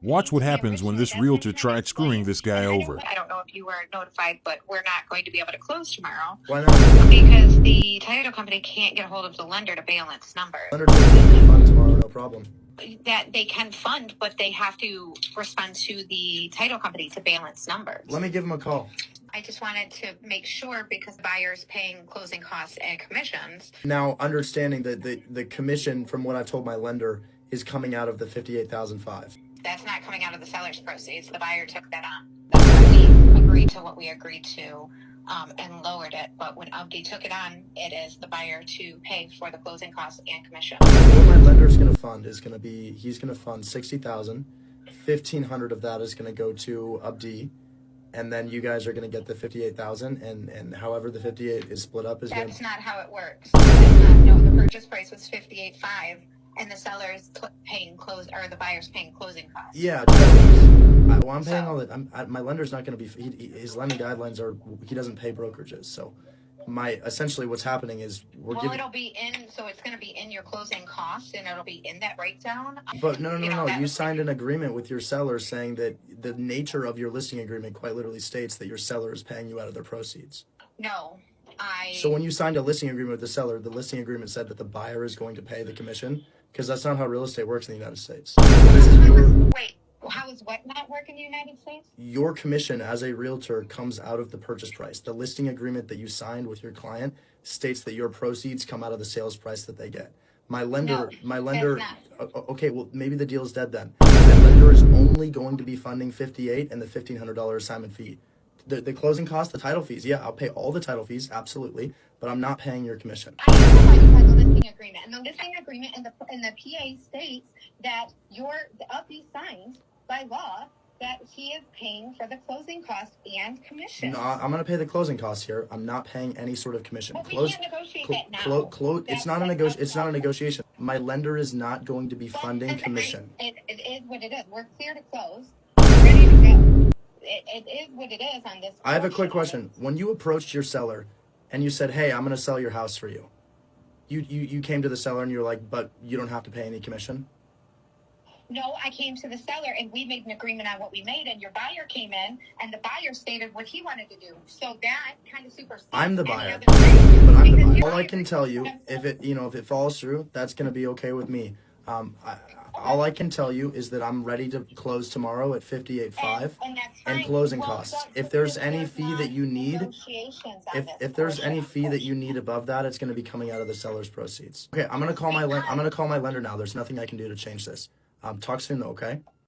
Watch what happens when this realtor tried screwing this guy over. I don't know if you were notified, but we're not going to be able to close tomorrow. Why not? Because the title company can't get a hold of the lender to balance numbers. Lender can fund tomorrow, no problem. That they can fund, but they have to respond to the title company to balance numbers. Let me give him a call. I just wanted to make sure because the buyer's paying closing costs and commissions. Now, understanding that the commission, from what I've told my lender, is coming out of the $58,500. That's not coming out of the seller's proceeds. The buyer took that on. That's why we agreed to what we agreed to and lowered it. But when Abdi took it on, it is the buyer to pay for the closing costs and commission. What my lender's going to fund is going to be, he's going to fund $60,000. $1,500 of that is going to go to Abdi. And then you guys are going to get the $58,000, and however the 58 is split up is. That's not how it works. No, the purchase price was $58,500, and the seller's paying the buyer's paying closing costs. Yeah, I'm paying all that. My lender's not going to be. His lending guidelines are he doesn't pay brokerages. So, essentially what's happening is it'll be in. So it's going to be in your closing costs, and it'll be in that breakdown. But no. You signed an agreement with your seller saying that the nature of your listing agreement quite literally states that your seller is paying you out of their proceeds. No, So when you signed a listing agreement with the seller, the listing agreement said that the buyer is going to pay the commission, because that's not how real estate works in the United States. This is Wait, how is what not work in the United States? Your commission as a realtor comes out of the purchase price. The listing agreement that you signed with your client states that your proceeds come out of the sales price that they get. My lender, okay, well, maybe the deal's dead then. My lender is only going to be funding $58 and the $1,500 assignment fee. The closing costs, the title fees, yeah, I'll pay all the title fees, absolutely, but I'm not paying your commission. I know why you had the listing agreement, and the listing agreement in the PA states that the Abdi signed by law that he is paying for the closing costs and commission. No, I'm going to pay the closing costs here. I'm not paying any sort of commission. But we can't negotiate that now. It's not a negotiation. My lender is not going to be funding commission. It is what it is. We're clear to close. We're ready to go. It is what it is on this. I have a quick question. When you approached your seller and you said, hey, I'm going to sell your house for you, you came to the seller and you're like, but you don't have to pay any commission? No, I came to the seller and we made an agreement on what we made, and your buyer came in and the buyer stated what he wanted to do. So that kind of supersedes. I'm the buyer. All I can tell you, if it falls through, that's going to be okay with me. All I can tell you is that I'm ready to close tomorrow at $58,500 and closing costs. If there's any fee that you need, if there's any fee that you need above that, it's going to be coming out of the seller's proceeds. Okay, I'm going to call my lender now. There's nothing I can do to change this. Talk soon though, okay?